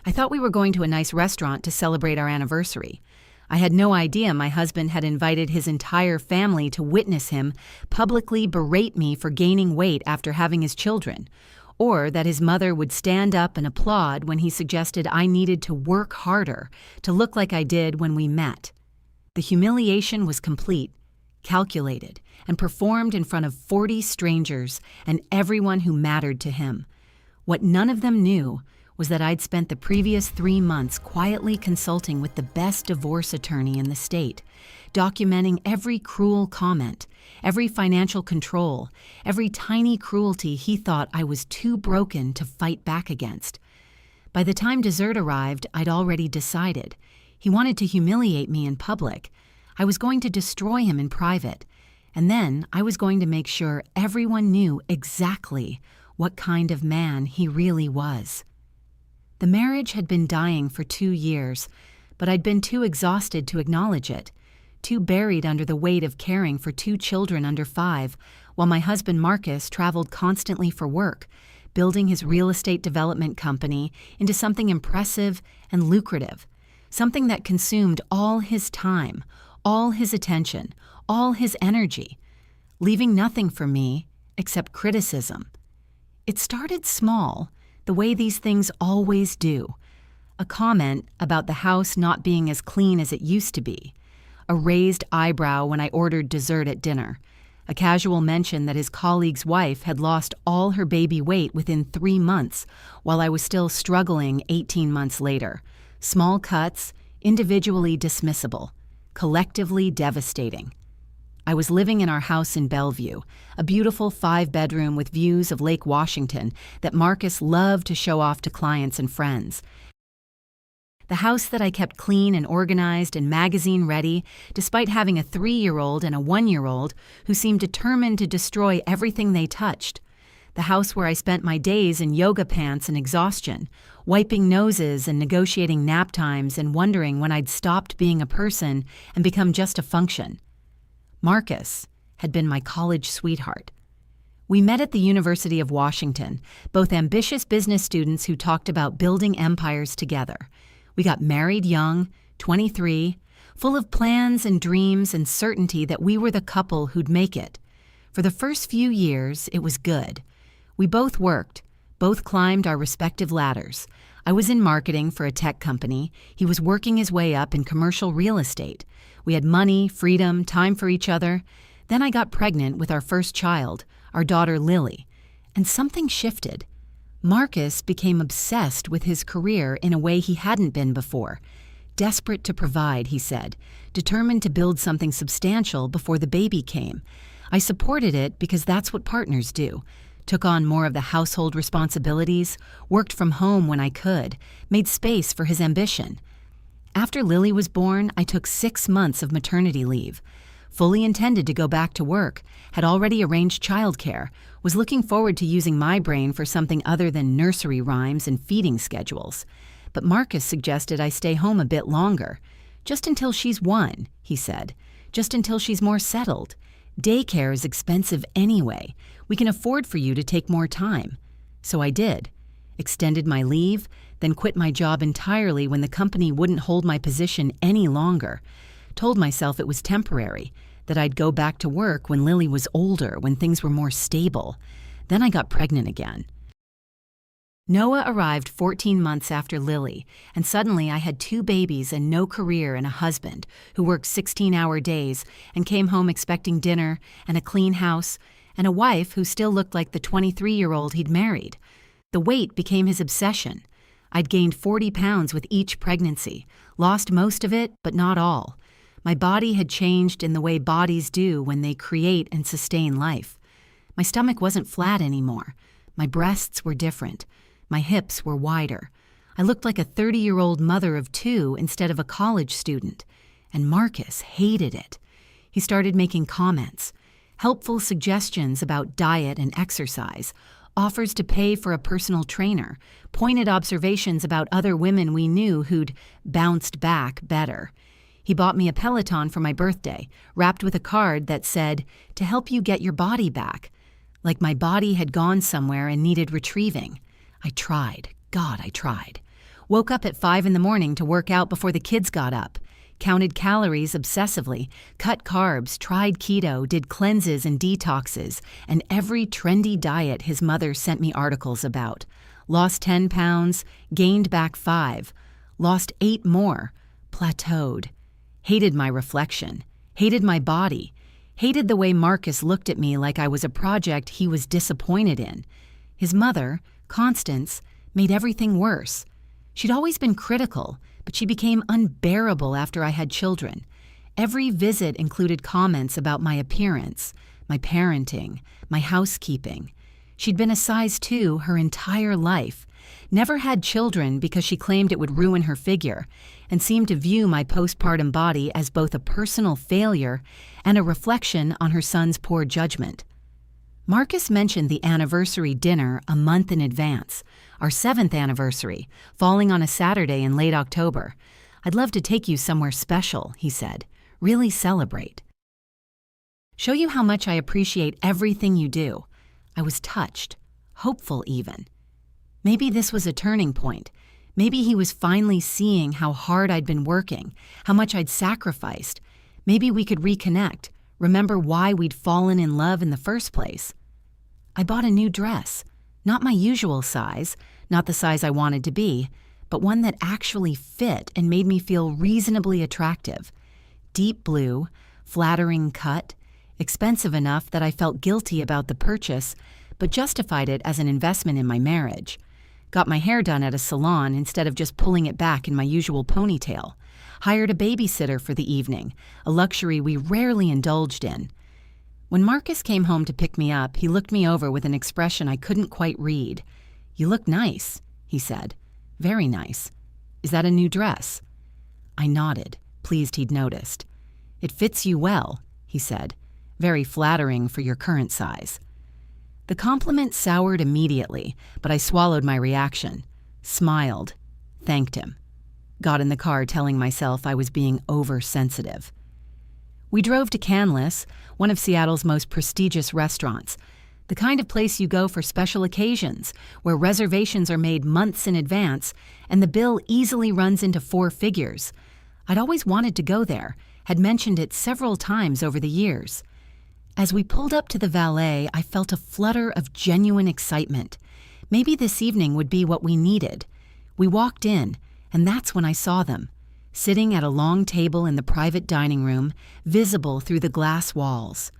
I thought we were going to a nice restaurant to celebrate our anniversary. I had no idea my husband had invited his entire family to witness him publicly berate me for gaining weight after having his children, or that his mother would stand up and applaud when he suggested I needed to work harder to look like I did when we met. The humiliation was complete, calculated, and performed in front of 40 strangers and everyone who mattered to him. What none of them knew was that I'd spent the previous 3 months quietly consulting with the best divorce attorney in the state, documenting every cruel comment, every financial control, every tiny cruelty he thought I was too broken to fight back against. By the time dessert arrived, I'd already decided. He wanted to humiliate me in public. I was going to destroy him in private. And then I was going to make sure everyone knew exactly what kind of man he really was. The marriage had been dying for 2 years, but I'd been too exhausted to acknowledge it, too buried under the weight of caring for 2 children under 5, while my husband Marcus traveled constantly for work, building his real estate development company into something impressive and lucrative, something that consumed all his time, all his attention, all his energy, leaving nothing for me except criticism. It started small, the way these things always do. A comment about the house not being as clean as it used to be. A raised eyebrow when I ordered dessert at dinner. A casual mention that his colleague's wife had lost all her baby weight within 3 months, while I was still struggling 18 months later. Small cuts, individually dismissible, collectively devastating. I was living in our house in Bellevue, a beautiful 5-bedroom with views of Lake Washington that Marcus loved to show off to clients and friends. The house that I kept clean and organized and magazine-ready, despite having a 3-year-old and a 1-year-old who seemed determined to destroy everything they touched. The house where I spent my days in yoga pants and exhaustion, wiping noses and negotiating nap times and wondering when I'd stopped being a person and become just a function. Marcus had been my college sweetheart. We met at the University of Washington, both ambitious business students who talked about building empires together. We got married young, 23, full of plans and dreams and certainty that we were the couple who'd make it. For the first few years, it was good. We both worked, both climbed our respective ladders. I was in marketing for a tech company. He was working his way up in commercial real estate. We had money, freedom, time for each other. Then I got pregnant with our first child, our daughter Lily, and something shifted. Marcus became obsessed with his career in a way he hadn't been before. Desperate to provide, he said, determined to build something substantial before the baby came. I supported it because that's what partners do. Took on more of the household responsibilities, worked from home when I could, made space for his ambition. After Lily was born, I took 6 months of maternity leave. Fully intended to go back to work, had already arranged childcare, was looking forward to using my brain for something other than nursery rhymes and feeding schedules. But Marcus suggested I stay home a bit longer. Just until she's 1, he said. Just until she's more settled. Daycare is expensive anyway. We can afford for you to take more time. So I did. Extended my leave, then quit my job entirely when the company wouldn't hold my position any longer. Told myself it was temporary, that I'd go back to work when Lily was older, when things were more stable. Then I got pregnant again. Noah arrived 14 months after Lily, and suddenly I had 2 babies and no career and a husband who worked 16-hour days and came home expecting dinner and a clean house and a wife who still looked like the 23-year-old he'd married. The weight became his obsession. I'd gained 40 pounds with each pregnancy, lost most of it, but not all. My body had changed in the way bodies do when they create and sustain life. My stomach wasn't flat anymore. My breasts were different. My hips were wider. I looked like a 30-year-old mother of 2 instead of a college student. And Marcus hated it. He started making comments, helpful suggestions about diet and exercise, offers to pay for a personal trainer, pointed observations about other women we knew who'd bounced back better. He bought me a Peloton for my birthday, wrapped with a card that said, "To help you get your body back," like my body had gone somewhere and needed retrieving. I tried. God, I tried. Woke up at 5 in the morning to work out before the kids got up. Counted calories obsessively, cut carbs, tried keto, did cleanses and detoxes, and every trendy diet his mother sent me articles about. Lost 10 pounds, gained back 5, lost 8 more, plateaued. Hated my reflection, hated my body, hated the way Marcus looked at me like I was a project he was disappointed in. His mother, Constance, made everything worse. She'd always been critical, but she became unbearable after I had children. Every visit included comments about my appearance, my parenting, my housekeeping. She'd been a size 2 her entire life, never had children because she claimed it would ruin her figure, and seemed to view my postpartum body as both a personal failure and a reflection on her son's poor judgment. Marcus mentioned the anniversary dinner a month in advance, our 7th anniversary, falling on a Saturday in late October. "I'd love to take you somewhere special," he said. "Really celebrate. Show you how much I appreciate everything you do." I was touched, hopeful even. Maybe this was a turning point. Maybe he was finally seeing how hard I'd been working, how much I'd sacrificed. Maybe we could reconnect, remember why we'd fallen in love in the first place. I bought a new dress, not my usual size, not the size I wanted to be, but one that actually fit and made me feel reasonably attractive. Deep blue, flattering cut, expensive enough that I felt guilty about the purchase, but justified it as an investment in my marriage. Got my hair done at a salon instead of just pulling it back in my usual ponytail. Hired a babysitter for the evening, a luxury we rarely indulged in. When Marcus came home to pick me up, he looked me over with an expression I couldn't quite read. "You look nice," he said. "Very nice. Is that a new dress?" I nodded, pleased he'd noticed. "It fits you well," he said. "Very flattering for your current size." The compliment soured immediately, but I swallowed my reaction, smiled, thanked him. Got in the car telling myself I was being oversensitive. We drove to Canlis, one of Seattle's most prestigious restaurants, the kind of place you go for special occasions, where reservations are made months in advance and the bill easily runs into 4 figures. I'd always wanted to go there, had mentioned it several times over the years. As we pulled up to the valet, I felt a flutter of genuine excitement. Maybe this evening would be what we needed. We walked in, and that's when I saw them, sitting at a long table in the private dining room, visible through the glass walls.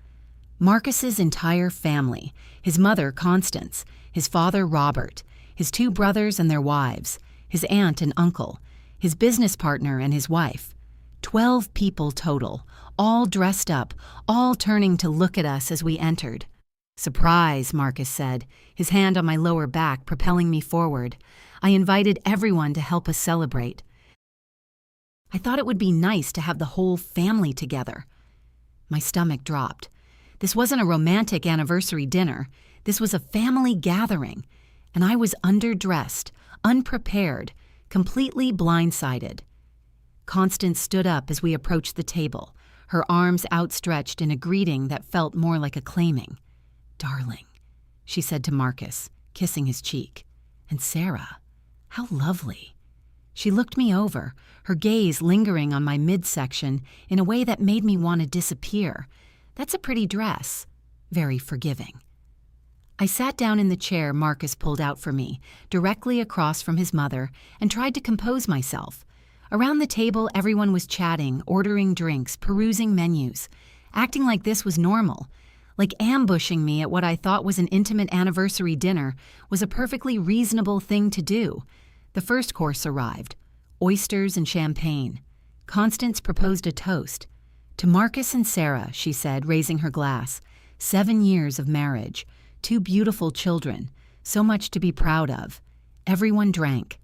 Marcus's entire family, his mother, Constance, his father, Robert, his 2 brothers and their wives, his aunt and uncle, his business partner and his wife. 12 people total, all dressed up, all turning to look at us as we entered. "Surprise," Marcus said, his hand on my lower back propelling me forward. I invited everyone to help us celebrate. I thought it would be nice to have the whole family together. My stomach dropped. This wasn't a romantic anniversary dinner. This was a family gathering, and I was underdressed, unprepared, completely blindsided. Constance stood up as we approached the table, her arms outstretched in a greeting that felt more like a claiming. "Darling," she said to Marcus, kissing his cheek. "And Sarah, how lovely." She looked me over, her gaze lingering on my midsection in a way that made me want to disappear. "That's a pretty dress." Very forgiving. I sat down in the chair Marcus pulled out for me, directly across from his mother, and tried to compose myself. Around the table, everyone was chatting, ordering drinks, perusing menus, acting like this was normal. Like ambushing me at what I thought was an intimate anniversary dinner was a perfectly reasonable thing to do. The first course arrived, oysters and champagne. Constance proposed a toast. "To Marcus and Sarah," she said, raising her glass. 7 years of marriage, 2 beautiful children, so much to be proud of. Everyone drank.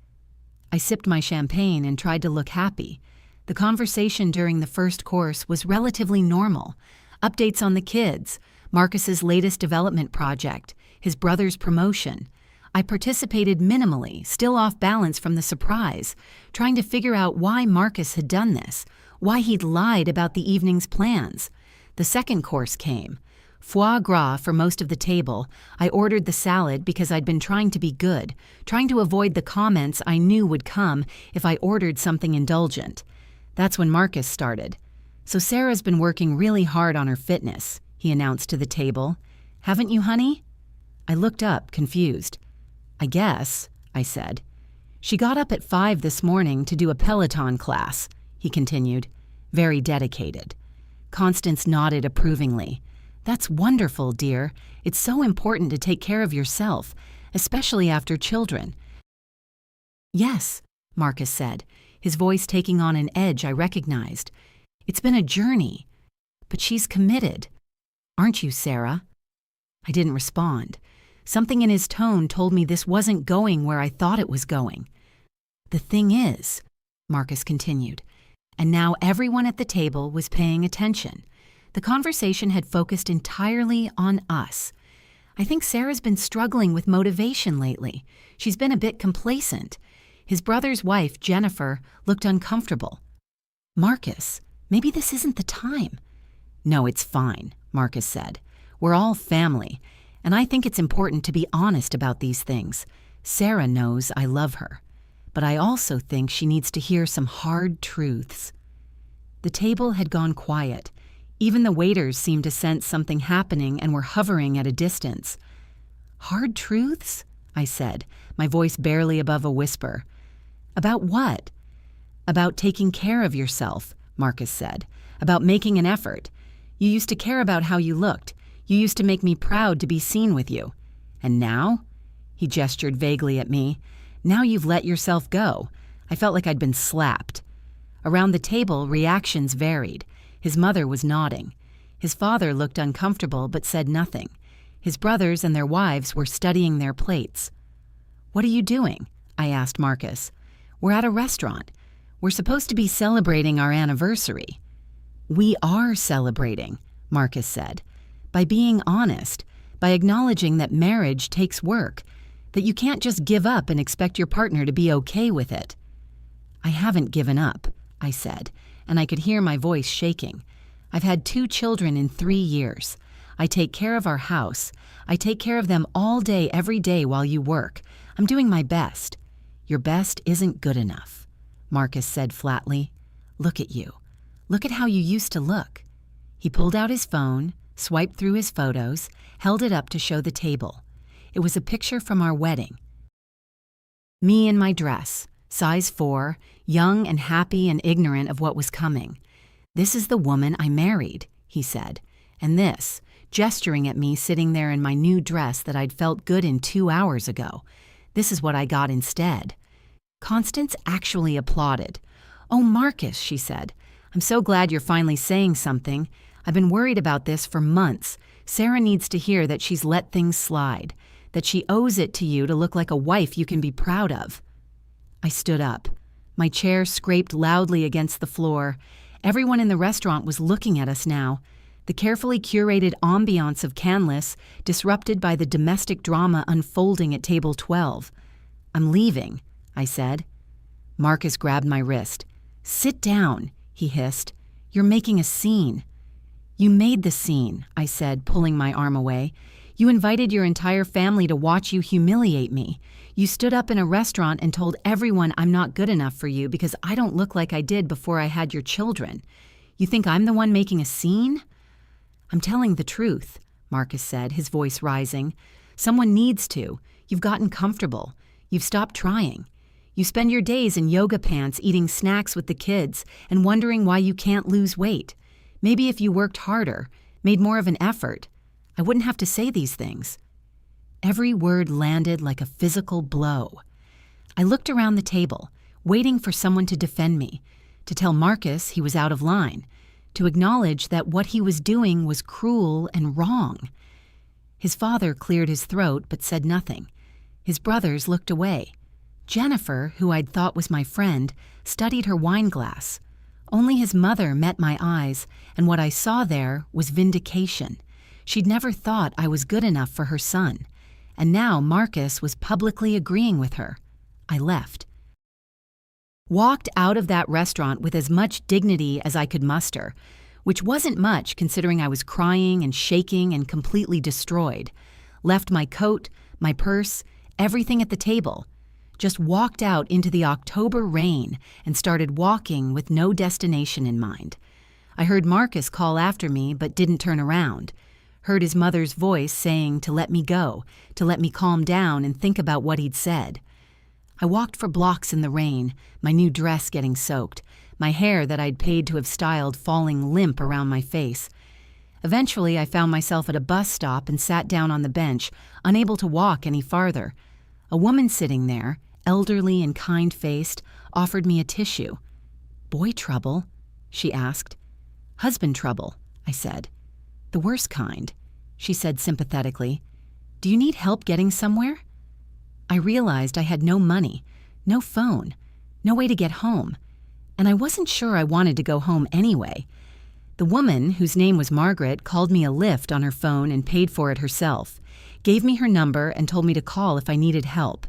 I sipped my champagne and tried to look happy. The conversation during the first course was relatively normal. Updates on the kids, Marcus's latest development project, his brother's promotion. I participated minimally, still off balance from the surprise, trying to figure out why Marcus had done this, why he'd lied about the evening's plans. The second course came. foie gras for most of the table. I ordered the salad because I'd been trying to be good, trying to avoid the comments I knew would come if I ordered something indulgent. That's when Marcus started. "So Sarah's been working really hard on her fitness," he announced to the table. "Haven't you, honey?" I looked up, confused. "I guess," I said. "She got up at 5 this morning to do a Peloton class," he continued. "Very dedicated." Constance nodded approvingly. "That's wonderful, dear. It's so important to take care of yourself, especially after children." "Yes," Marcus said, his voice taking on an edge I recognized. "It's been a journey, but she's committed. Aren't you, Sarah?" I didn't respond. Something in his tone told me this wasn't going where I thought it was going. "The thing is," Marcus continued, and now everyone at the table was paying attention. The conversation had focused entirely on us. "I think Sarah's been struggling with motivation lately. She's been a bit complacent." His brother's wife, Jennifer, looked uncomfortable. "Marcus, maybe this isn't the time." "No, it's fine," Marcus said. "We're all family, and I think it's important to be honest about these things. Sarah knows I love her, but I also think she needs to hear some hard truths." The table had gone quiet. Even the waiters seemed to sense something happening and were hovering at a distance. "Hard truths?" I said, my voice barely above a whisper. "About what?" "About taking care of yourself," Marcus said. "About making an effort. You used to care about how you looked. You used to make me proud to be seen with you. And now?" He gestured vaguely at me. "Now you've let yourself go." I felt like I'd been slapped. Around the table, reactions varied. His mother was nodding. His father looked uncomfortable but said nothing. His brothers and their wives were studying their plates. "What are you doing?" I asked Marcus. "We're at a restaurant. We're supposed to be celebrating our anniversary." "We are celebrating," Marcus said. "By being honest, by acknowledging that marriage takes work, that you can't just give up and expect your partner to be okay with it." "I haven't given up," I said, and I could hear my voice shaking. "I've had 2 children in 3 years. I take care of our house. I take care of them all day, every day while you work. I'm doing my best." "Your best isn't good enough," Marcus said flatly. "Look at you. Look at how you used to look." He pulled out his phone, swiped through his photos, held it up to show the table. It was a picture from our wedding. Me in my dress, size 4, young and happy and ignorant of what was coming. "This is the woman I married," he said. "And this," gesturing at me sitting there in my new dress that I'd felt good in 2 hours ago, "this is what I got instead." Constance actually applauded. "Oh, Marcus," she said, "I'm so glad you're finally saying something. I've been worried about this for months. Sarah needs to hear that she's let things slide, that she owes it to you to look like a wife you can be proud of." I stood up. My chair scraped loudly against the floor. Everyone in the restaurant was looking at us now. The carefully curated ambiance of Canlis disrupted by the domestic drama unfolding at table 12. "I'm leaving," I said. Marcus grabbed my wrist. "Sit down," he hissed. "You're making a scene." "You made the scene," I said, pulling my arm away. "You invited your entire family to watch you humiliate me. You stood up in a restaurant and told everyone I'm not good enough for you because I don't look like I did before I had your children. You think I'm the one making a scene?" "I'm telling the truth," Marcus said, his voice rising. "Someone needs to. You've gotten comfortable. You've stopped trying. You spend your days in yoga pants eating snacks with the kids and wondering why you can't lose weight. Maybe if you worked harder, made more of an effort, I wouldn't have to say these things." Every word landed like a physical blow. I looked around the table, waiting for someone to defend me, to tell Marcus he was out of line, to acknowledge that what he was doing was cruel and wrong. His father cleared his throat but said nothing. His brothers looked away. Jennifer, who I'd thought was my friend, studied her wine glass. Only his mother met my eyes, and what I saw there was vindication. She'd never thought I was good enough for her son. And now Marcus was publicly agreeing with her. I left. Walked out of that restaurant with as much dignity as I could muster. which wasn't much considering I was crying and shaking and completely destroyed. Left my coat, my purse, everything at the table. Just walked out into the October rain and started walking with no destination in mind. I heard Marcus call after me but didn't turn around. Heard his mother's voice saying to let me go, to let me calm down and think about what he'd said. I walked for blocks in the rain, my new dress getting soaked, my hair that I'd paid to have styled falling limp around my face. Eventually, I found myself at a bus stop and sat down on the bench, unable to walk any farther. A woman sitting there, elderly and kind-faced, offered me a tissue. "Boy trouble?" she asked. "Husband trouble," I said. "The worst kind," she said sympathetically. "Do you need help getting somewhere?" I realized I had no money, no phone, no way to get home, and I wasn't sure I wanted to go home anyway. The woman, whose name was Margaret, called me a lift on her phone and paid for it herself, gave me her number and told me to call if I needed help.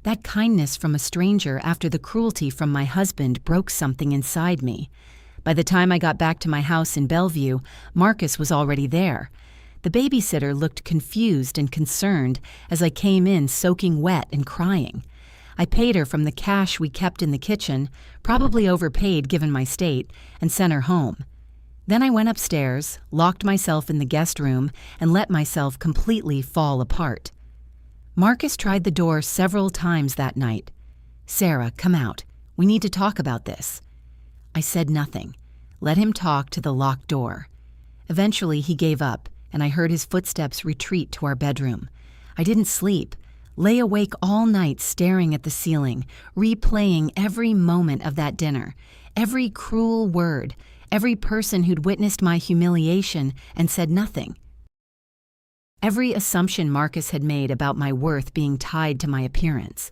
That kindness from a stranger after the cruelty from my husband broke something inside me. By the time I got back to my house in Bellevue, Marcus was already there. The babysitter looked confused and concerned as I came in soaking wet and crying. I paid her from the cash we kept in the kitchen, probably overpaid given my state, and sent her home. Then I went upstairs, locked myself in the guest room, and let myself completely fall apart. Marcus tried the door several times that night. "Sarah, come out. We need to talk about this." I said nothing. Let him talk to the locked door. Eventually he gave up, and I heard his footsteps retreat to our bedroom. I didn't sleep, lay awake all night staring at the ceiling, replaying every moment of that dinner, every cruel word, every person who'd witnessed my humiliation and said nothing. Every assumption Marcus had made about my worth being tied to my appearance.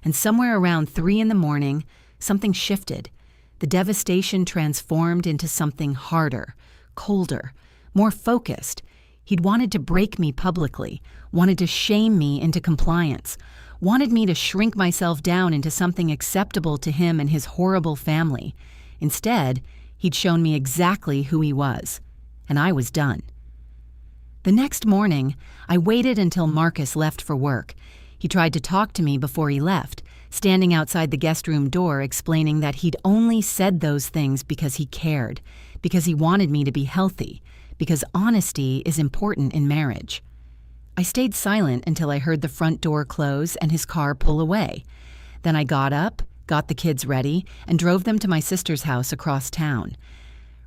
And somewhere around 3 a.m, something shifted. The devastation transformed into something harder, colder, more focused. He'd wanted to break me publicly, wanted to shame me into compliance, wanted me to shrink myself down into something acceptable to him and his horrible family. Instead, he'd shown me exactly who he was, and I was done. The next morning, I waited until Marcus left for work. He tried to talk to me before he left, standing outside the guest room door explaining that he'd only said those things because he cared, because he wanted me to be healthy, because honesty is important in marriage. I stayed silent until I heard the front door close and his car pull away. Then I got up, got the kids ready, and drove them to my sister's house across town.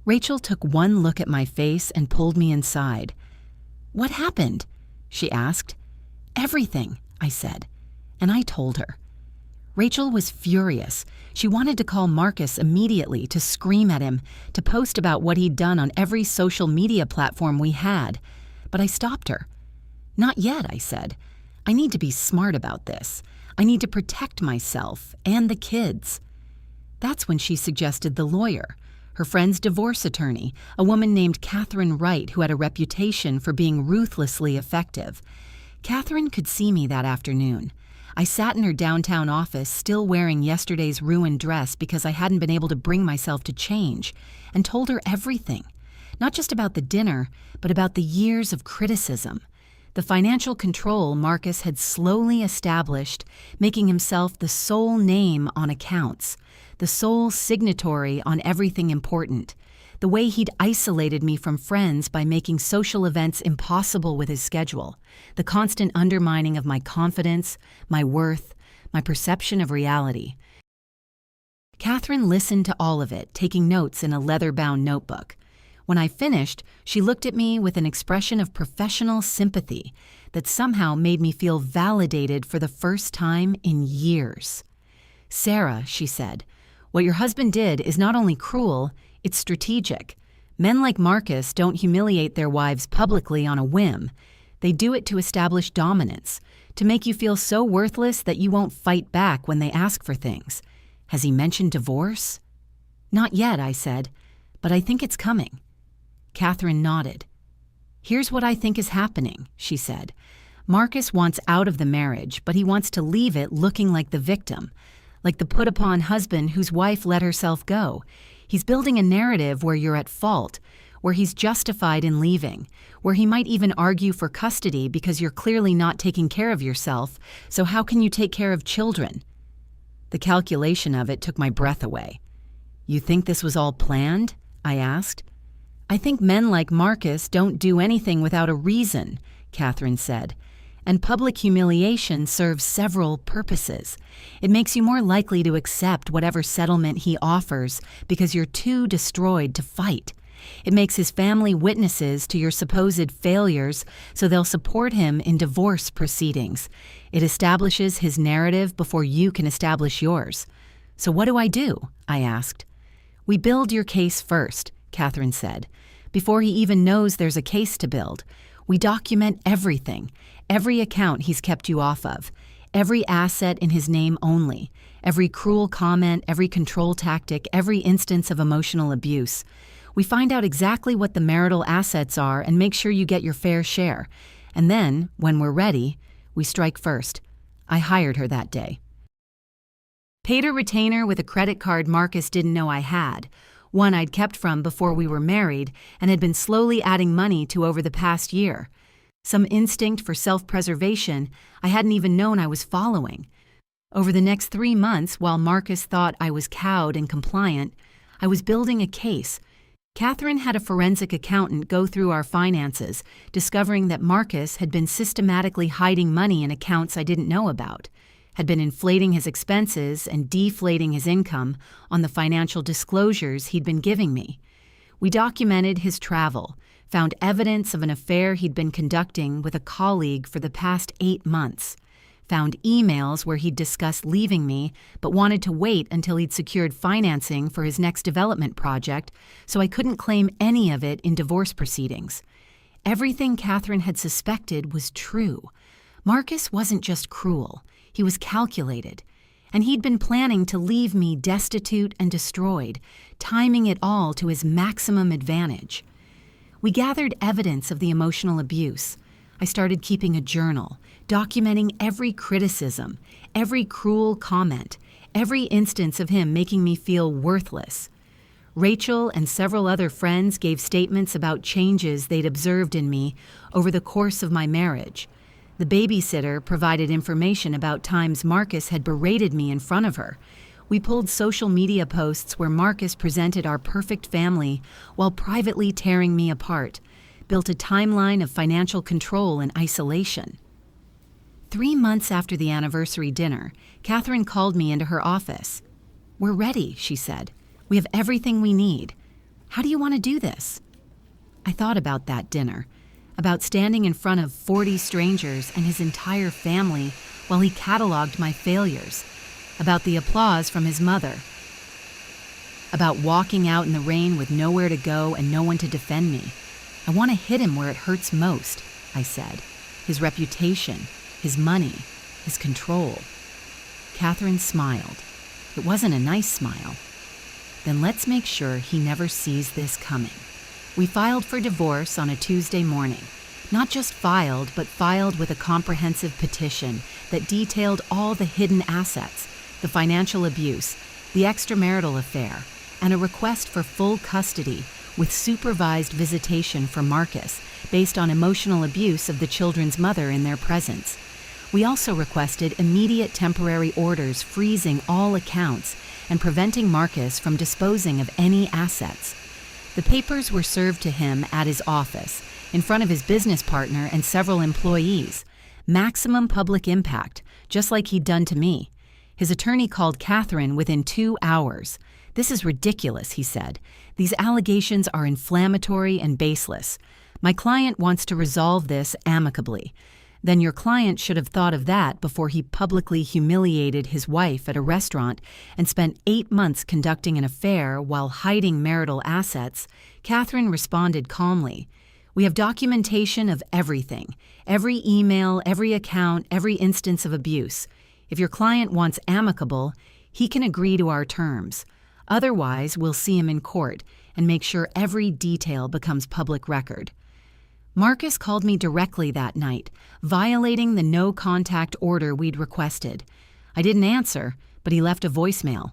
Rachel took one look at my face and pulled me inside. "What happened?" she asked. "Everything," I said, and I told her. Rachel was furious. She wanted to call Marcus immediately, to scream at him, to post about what he'd done on every social media platform we had. But I stopped her. "Not yet," I said. "I need to be smart about this. I need to protect myself and the kids." That's when she suggested the lawyer, her friend's divorce attorney, a woman named Catherine Wright who had a reputation for being ruthlessly effective. Catherine could see me that afternoon. I sat in her downtown office, still wearing yesterday's ruined dress because I hadn't been able to bring myself to change, and told her everything. Not just about the dinner, but about the years of criticism. The financial control Marcus had slowly established, making himself the sole name on accounts, the sole signatory on everything important. The way he'd isolated me from friends by making social events impossible with his schedule, the constant undermining of my confidence, my worth, my perception of reality. Catherine listened to all of it, taking notes in a leather-bound notebook. When I finished, she looked at me with an expression of professional sympathy that somehow made me feel validated for the first time in years. "Sarah," she said, "what your husband did is not only cruel, it's strategic. Men like Marcus don't humiliate their wives publicly on a whim. They do it to establish dominance, to make you feel so worthless that you won't fight back when they ask for things. Has he mentioned divorce?" "Not yet," I said, "but I think it's coming." Catherine nodded. "Here's what I think is happening," she said. "Marcus wants out of the marriage, but he wants to leave it looking like the victim, like the put-upon husband whose wife let herself go. He's building a narrative where you're at fault, where he's justified in leaving, where he might even argue for custody because you're clearly not taking care of yourself, so how can you take care of children? The calculation of it took my breath away. You think this was all planned? I asked. I think men like Marcus don't do anything without a reason, Catherine said. And public humiliation serves several purposes. It makes you more likely to accept whatever settlement he offers because you're too destroyed to fight. It makes his family witnesses to your supposed failures so they'll support him in divorce proceedings. It establishes his narrative before you can establish yours. So what do? I asked. We build your case first, Catherine said. Before he even knows there's a case to build. We document everything, every account he's kept you off of, every asset in his name only, every cruel comment, every control tactic, every instance of emotional abuse. We find out exactly what the marital assets are and make sure you get your fair share. And then, when we're ready, we strike first. I hired her that day. Paid a retainer with a credit card Marcus didn't know I had, one I'd kept from before we were married and had been slowly adding money to over the past year. Some instinct for self-preservation I hadn't even known I was following. Over the next 3 months, while Marcus thought I was cowed and compliant, I was building a case. Catherine had a forensic accountant go through our finances, discovering that Marcus had been systematically hiding money in accounts I didn't know about, had been inflating his expenses and deflating his income on the financial disclosures he'd been giving me. We documented his travel, found evidence of an affair he'd been conducting with a colleague for the past 8 months, found emails where he'd discussed leaving me but wanted to wait until he'd secured financing for his next development project, so I couldn't claim any of it in divorce proceedings. Everything Catherine had suspected was true. Marcus wasn't just cruel. He was calculated, and he'd been planning to leave me destitute and destroyed, timing it all to his maximum advantage. We gathered evidence of the emotional abuse. I started keeping a journal, documenting every criticism, every cruel comment, every instance of him making me feel worthless. Rachel and several other friends gave statements about changes they'd observed in me over the course of my marriage. The babysitter provided information about times Marcus had berated me in front of her. We pulled social media posts where Marcus presented our perfect family while privately tearing me apart, built a timeline of financial control and isolation. 3 months after the anniversary dinner, Catherine called me into her office. "We're ready," she said. "We have everything we need. How do you want to do this?" I thought about that dinner, about standing in front of 40 strangers and his entire family while he cataloged my failures, about the applause from his mother, about walking out in the rain with nowhere to go and no one to defend me. "I want to hit him where it hurts most," I said. "His reputation, his money, his control." Catherine smiled. It wasn't a nice smile. "Then let's make sure he never sees this coming." We filed for divorce on a Tuesday morning. Not just filed, but filed with a comprehensive petition that detailed all the hidden assets, the financial abuse, the extramarital affair, and a request for full custody with supervised visitation for Marcus based on emotional abuse of the children's mother in their presence. We also requested immediate temporary orders freezing all accounts and preventing Marcus from disposing of any assets. The papers were served to him at his office, in front of his business partner and several employees. Maximum public impact, just like he'd done to me. His attorney called Catherine within 2 hours. "This is ridiculous," he said. "These allegations are inflammatory and baseless. My client wants to resolve this amicably." Then your client should have thought of that before he publicly humiliated his wife at a restaurant and spent 8 months conducting an affair while hiding marital assets. Catherine responded calmly. "We have documentation of everything, every email, every account, every instance of abuse. If your client wants amicable, he can agree to our terms. Otherwise, we'll see him in court and make sure every detail becomes public record." Marcus called me directly that night, violating the no-contact order we'd requested. I didn't answer, but he left a voicemail.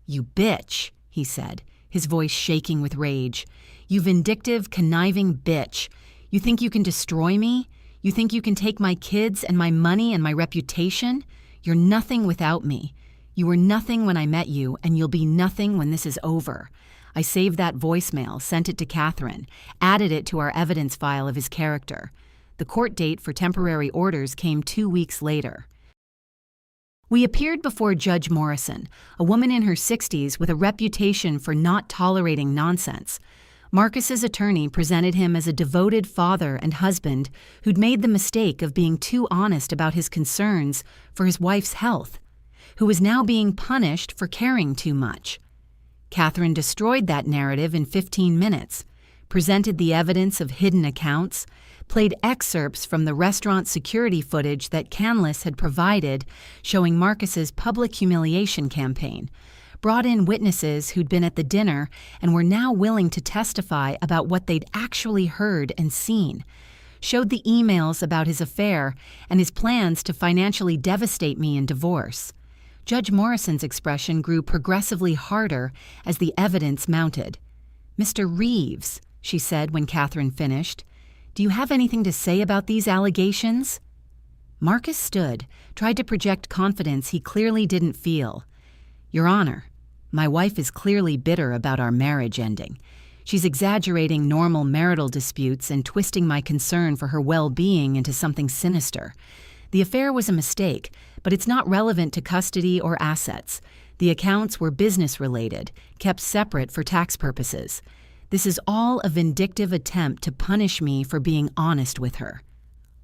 "You bitch," he said. his voice shaking with rage. "You vindictive, conniving bitch. You think you can destroy me? You think you can take my kids and my money and my reputation? You're nothing without me. You were nothing when I met you, and you'll be nothing when this is over." I saved that voicemail, sent it to Catherine, added it to our evidence file of his character. The court date for temporary orders came 2 weeks later. We appeared before Judge Morrison, a woman in her 60s with a reputation for not tolerating nonsense. Marcus's attorney presented him as a devoted father and husband who'd made the mistake of being too honest about his concerns for his wife's health, who was now being punished for caring too much. Catherine destroyed that narrative in 15 minutes, presented the evidence of hidden accounts, played excerpts from the restaurant security footage that Canlis had provided showing Marcus's public humiliation campaign, brought in witnesses who'd been at the dinner and were now willing to testify about what they'd actually heard and seen, showed the emails about his affair and his plans to financially devastate me in divorce. Judge Morrison's expression grew progressively harder as the evidence mounted. "Mr. Reeves," she said when Catherine finished, "do you have anything to say about these allegations?" Marcus stood, tried to project confidence he clearly didn't feel. "Your Honor, my wife is clearly bitter about our marriage ending. She's exaggerating normal marital disputes and twisting my concern for her well-being into something sinister. The affair was a mistake, but it's not relevant to custody or assets. The accounts were business-related, kept separate for tax purposes. This is all a vindictive attempt to punish me for being honest with her."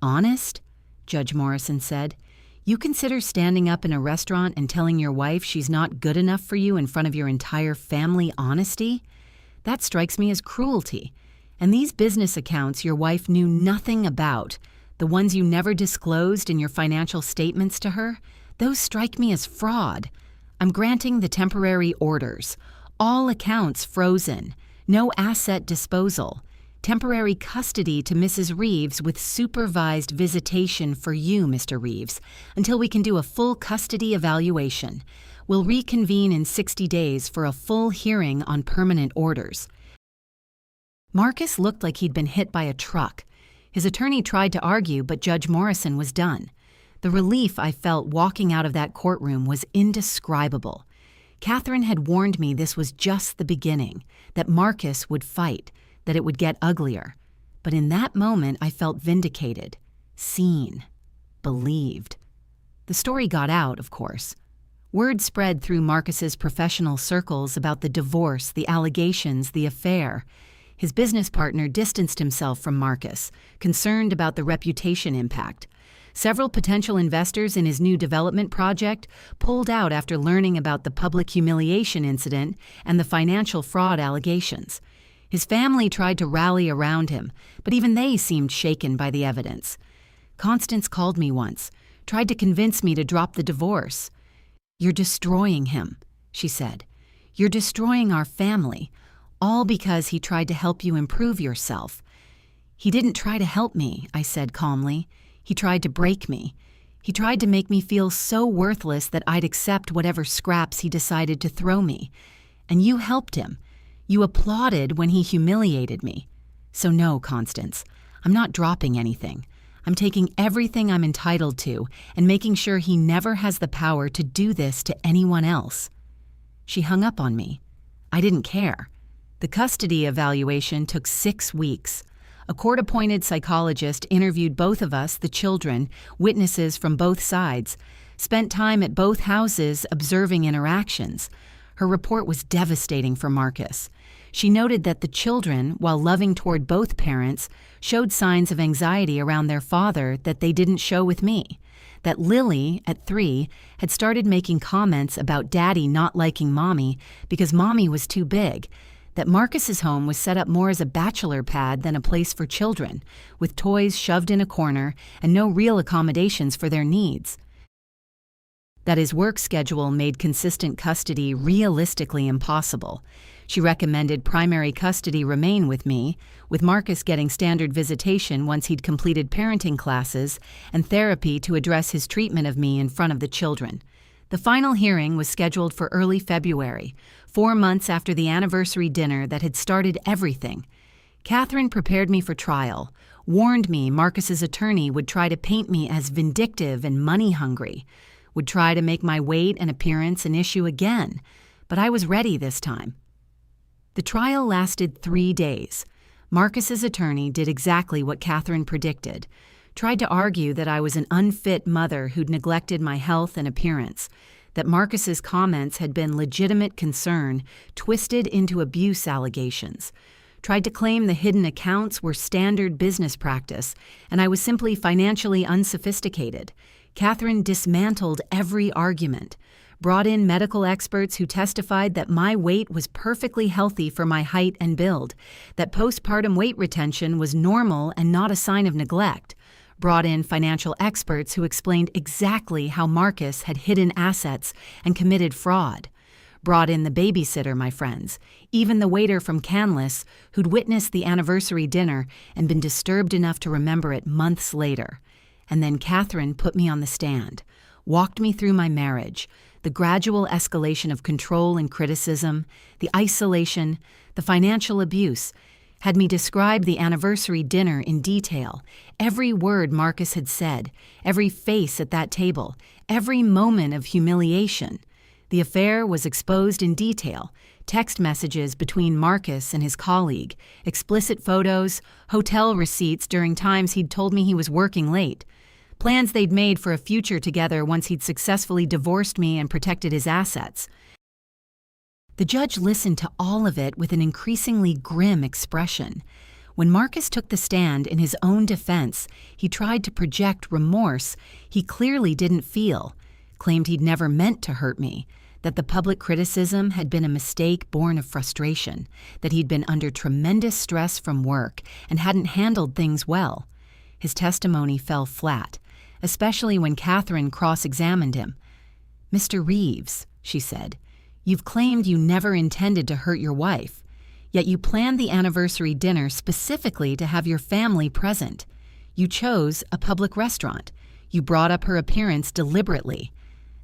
"Honest?" Judge Morrison said. "You consider standing up in a restaurant and telling your wife she's not good enough for you in front of your entire family honesty? That strikes me as cruelty. And these business accounts your wife knew nothing about, the ones you never disclosed in your financial statements to her, those strike me as fraud. I'm granting the temporary orders. All accounts frozen. No asset disposal. Temporary custody to Mrs. Reeves with supervised visitation for you, Mr. Reeves, until we can do a full custody evaluation. We'll reconvene in 60 days for a full hearing on permanent orders." Marcus looked like he'd been hit by a truck. His attorney tried to argue, but Judge Morrison was done. The relief I felt walking out of that courtroom was indescribable. Catherine had warned me this was just the beginning, that Marcus would fight, that it would get uglier. But in that moment, I felt vindicated, seen, believed. The story got out, of course. Word spread through Marcus's professional circles about the divorce, the allegations, the affair. His business partner distanced himself from Marcus, concerned about the reputation impact. Several potential investors in his new development project pulled out after learning about the public humiliation incident and the financial fraud allegations. His family tried to rally around him, but even they seemed shaken by the evidence. Constance called me once, tried to convince me to drop the divorce. "You're destroying him," she said. "You're destroying our family, all because he tried to help you improve yourself." "He didn't try to help me," I said calmly. "He tried to break me. He tried to make me feel so worthless that I'd accept whatever scraps he decided to throw me. And you helped him. You applauded when he humiliated me. So no, Constance, I'm not dropping anything. I'm taking everything I'm entitled to and making sure he never has the power to do this to anyone else." She hung up on me. I didn't care. The custody evaluation took 6 weeks. A court-appointed psychologist interviewed both of us, the children, witnesses from both sides, spent time at both houses observing interactions. Her report was devastating for Marcus. She noted that the children, while loving toward both parents, showed signs of anxiety around their father that they didn't show with me. That Lily, at 3, had started making comments about Daddy not liking Mommy because Mommy was too big. That Marcus's home was set up more as a bachelor pad than a place for children, with toys shoved in a corner and no real accommodations for their needs. That his work schedule made consistent custody realistically impossible. She recommended primary custody remain with me, with Marcus getting standard visitation once he'd completed parenting classes and therapy to address his treatment of me in front of the children. The final hearing was scheduled for early February, 4 months after the anniversary dinner that had started everything. Catherine prepared me for trial, warned me Marcus's attorney would try to paint me as vindictive and money-hungry, would try to make my weight and appearance an issue again, but I was ready this time. The trial lasted 3 days. Marcus's attorney did exactly what Catherine predicted, tried to argue that I was an unfit mother who'd neglected my health and appearance, that Marcus's comments had been legitimate concern twisted into abuse allegations, tried to claim the hidden accounts were standard business practice and I was simply financially unsophisticated. Catherine dismantled every argument, brought in medical experts who testified that my weight was perfectly healthy for my height and build, that postpartum weight retention was normal and not a sign of neglect, brought in financial experts who explained exactly how Marcus had hidden assets and committed fraud, brought in the babysitter, my friends, even the waiter from Canlis who'd witnessed the anniversary dinner and been disturbed enough to remember it months later. And then Catherine put me on the stand, walked me through my marriage, the gradual escalation of control and criticism, the isolation, the financial abuse, had me describe the anniversary dinner in detail, every word Marcus had said, every face at that table, every moment of humiliation. The affair was exposed in detail, text messages between Marcus and his colleague, explicit photos, hotel receipts during times he'd told me he was working late, plans they'd made for a future together once he'd successfully divorced me and protected his assets. The judge listened to all of it with an increasingly grim expression. When Marcus took the stand in his own defense, he tried to project remorse he clearly didn't feel, claimed he'd never meant to hurt me, that the public criticism had been a mistake born of frustration, that he'd been under tremendous stress from work and hadn't handled things well. His testimony fell flat, especially when Catherine cross-examined him. "Mr. Reeves," she said, "you've claimed you never intended to hurt your wife, yet you planned the anniversary dinner specifically to have your family present. You chose a public restaurant. You brought up her appearance deliberately.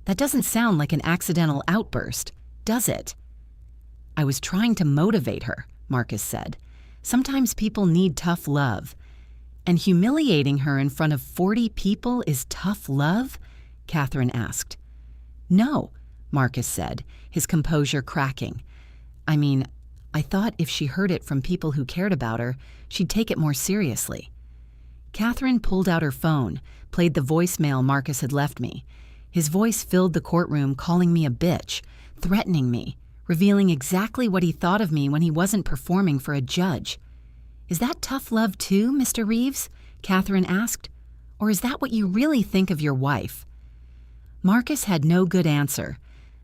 That doesn't sound like an accidental outburst, does it?" "I was trying to motivate her," Marcus said. "Sometimes people need tough love." "And humiliating her in front of 40 people is tough love?" Catherine asked. "No," Marcus said, his composure cracking. "I mean, I thought if she heard it from people who cared about her, she'd take it more seriously." Catherine pulled out her phone, played the voicemail Marcus had left me. His voice filled the courtroom, calling me a bitch, threatening me, revealing exactly what he thought of me when he wasn't performing for a judge. "Is that tough love too, Mr. Reeves?" Catherine asked. "Or is that what you really think of your wife?" Marcus had no good answer.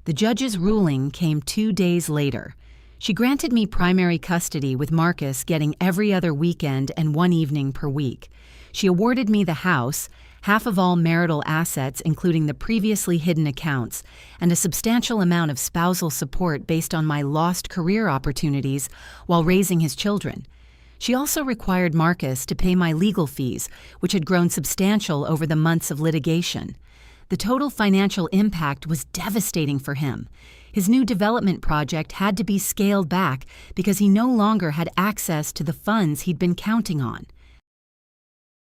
The judge's ruling came 2 days later. She granted me primary custody with Marcus getting every other weekend and 1 evening per week. She awarded me the house, half of all marital assets including the previously hidden accounts, and a substantial amount of spousal support based on my lost career opportunities while raising his children. She also required Marcus to pay my legal fees, which had grown substantial over the months of litigation. The total financial impact was devastating for him. His new development project had to be scaled back because he no longer had access to the funds he'd been counting on.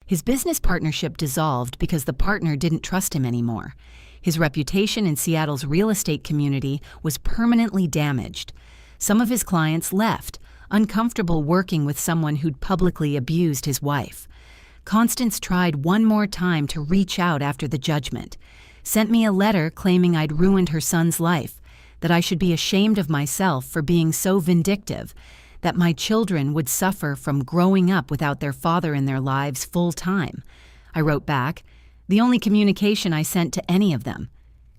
His business partnership dissolved because the partner didn't trust him anymore. His reputation in Seattle's real estate community was permanently damaged. Some of his clients left, uncomfortable working with someone who'd publicly abused his wife. Constance tried one more time to reach out after the judgment, sent me a letter claiming I'd ruined her son's life, that I should be ashamed of myself for being so vindictive, that my children would suffer from growing up without their father in their lives full time. I wrote back, the only communication I sent to any of them.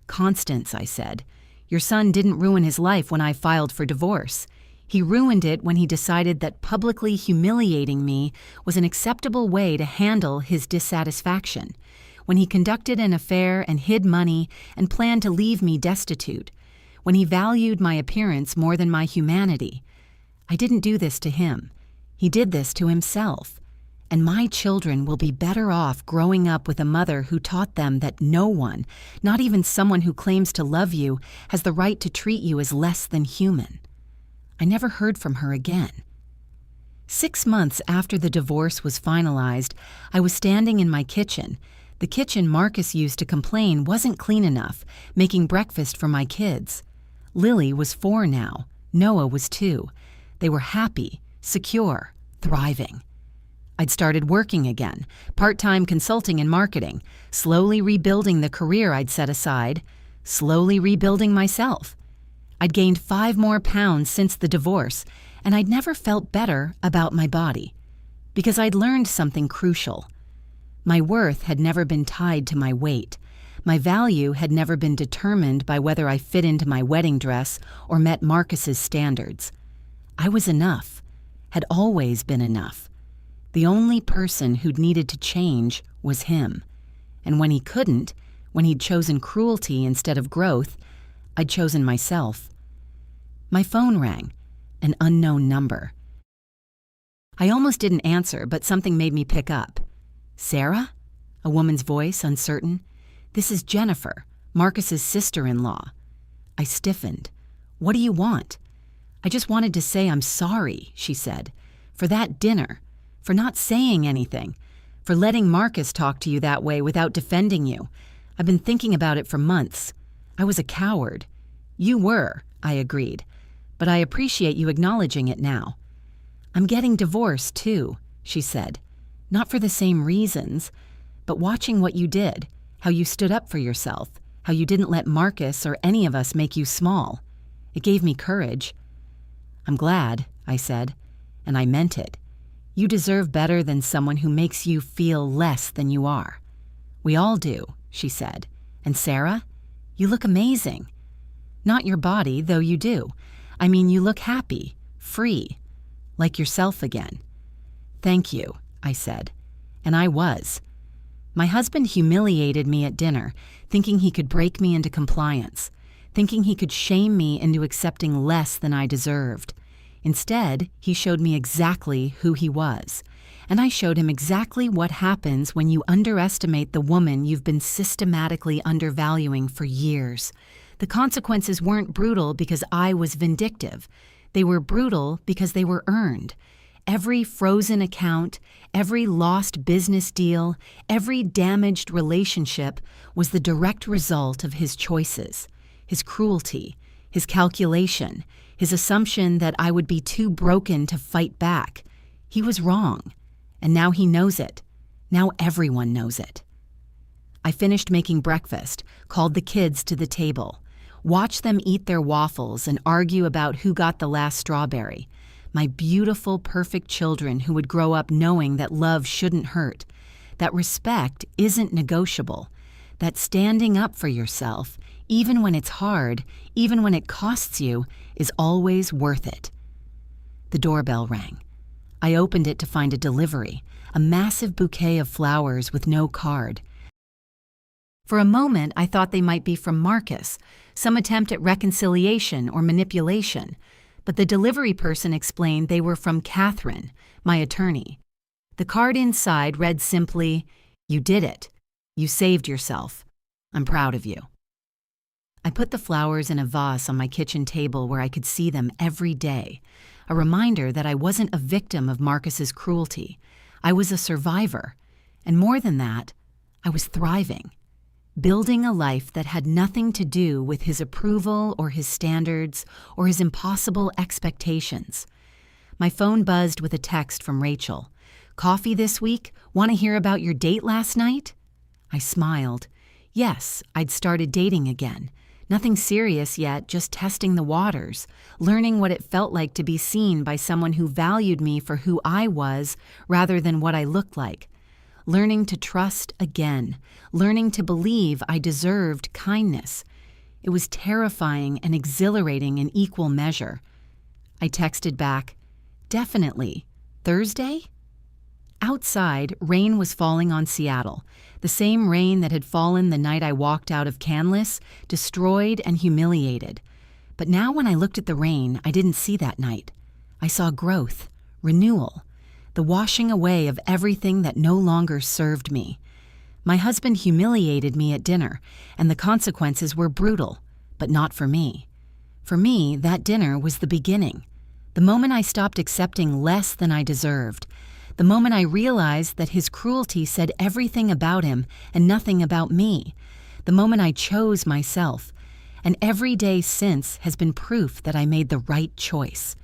"Constance," I said, "your son didn't ruin his life when I filed for divorce. He ruined it when he decided that publicly humiliating me was an acceptable way to handle his dissatisfaction, when he conducted an affair and hid money and planned to leave me destitute, when he valued my appearance more than my humanity. I didn't do this to him. He did this to himself. And my children will be better off growing up with a mother who taught them that no one, not even someone who claims to love you, has the right to treat you as less than human. I never heard from her again. 6 months after the divorce was finalized, I was standing in my kitchen. The kitchen Marcus used to complain wasn't clean enough, making breakfast for my kids. Lily was 4 now. Noah was 2. They were happy, secure, thriving. I'd started working again, part-time consulting and marketing, slowly rebuilding the career I'd set aside, slowly rebuilding myself. I'd gained 5 more pounds since the divorce, and I'd never felt better about my body, because I'd learned something crucial. My worth had never been tied to my weight. My value had never been determined by whether I fit into my wedding dress or met Marcus's standards. I was enough, had always been enough. The only person who'd needed to change was him. And when he couldn't, when he'd chosen cruelty instead of growth, I'd chosen myself. My phone rang, an unknown number. I almost didn't answer, but something made me pick up. "Sarah?" A woman's voice, uncertain. "This is Jennifer, Marcus's sister-in-law." I stiffened. "What do you want?" "I just wanted to say I'm sorry," she said, "for that dinner, for not saying anything, for letting Marcus talk to you that way without defending you. I've been thinking about it for months. I was a coward." "You were," I agreed, "but I appreciate you acknowledging it now." "I'm getting divorced, too," she said. "Not for the same reasons, but watching what you did, how you stood up for yourself, how you didn't let Marcus or any of us make you small. It gave me courage." "I'm glad," I said, and I meant it. "You deserve better than someone who makes you feel less than you are." "We all do," she said. "And Sarah, you look amazing. Not your body, though you do. I mean, you look happy, free, like yourself again." "Thank you," I said. And I was. My husband humiliated me at dinner, thinking he could break me into compliance, thinking he could shame me into accepting less than I deserved. Instead, he showed me exactly who he was, and I showed him exactly what happens when you underestimate the woman you've been systematically undervaluing for years. The consequences weren't brutal because I was vindictive. They were brutal because they were earned. Every frozen account, every lost business deal, every damaged relationship was the direct result of his choices, his cruelty, his calculation, his assumption that I would be too broken to fight back. He was wrong, and now he knows it. Now everyone knows it. I finished making breakfast, called the kids to the table, watched them eat their waffles and argue about who got the last strawberry. My beautiful, perfect children who would grow up knowing that love shouldn't hurt, that respect isn't negotiable, that standing up for yourself, even when it's hard, even when it costs you, is always worth it. The doorbell rang. I opened it to find a delivery, a massive bouquet of flowers with no card. For a moment, I thought they might be from Marcus, some attempt at reconciliation or manipulation, but the delivery person explained they were from Catherine, my attorney. The card inside read simply, "You did it. You saved yourself. I'm proud of you." I put the flowers in a vase on my kitchen table where I could see them every day, a reminder that I wasn't a victim of Marcus's cruelty. I was a survivor, and more than that, I was thriving, building a life that had nothing to do with his approval or his standards or his impossible expectations. My phone buzzed with a text from Rachel. "Coffee this week? Want to hear about your date last night?" I smiled. Yes, I'd started dating again. Nothing serious yet, just testing the waters, learning what it felt like to be seen by someone who valued me for who I was rather than what I looked like. Learning to trust again, learning to believe I deserved kindness. It was terrifying and exhilarating in equal measure. I texted back, "Definitely. Thursday?" Outside, rain was falling on Seattle, the same rain that had fallen the night I walked out of Canlis, destroyed and humiliated. But now when I looked at the rain, I didn't see that night. I saw growth, renewal. the washing away of everything that no longer served me. My husband humiliated me at dinner, and the consequences were brutal, but not for me. For me, that dinner was the beginning. The moment I stopped accepting less than I deserved, the moment I realized that his cruelty said everything about him and nothing about me, the moment I chose myself, and every day since has been proof that I made the right choice.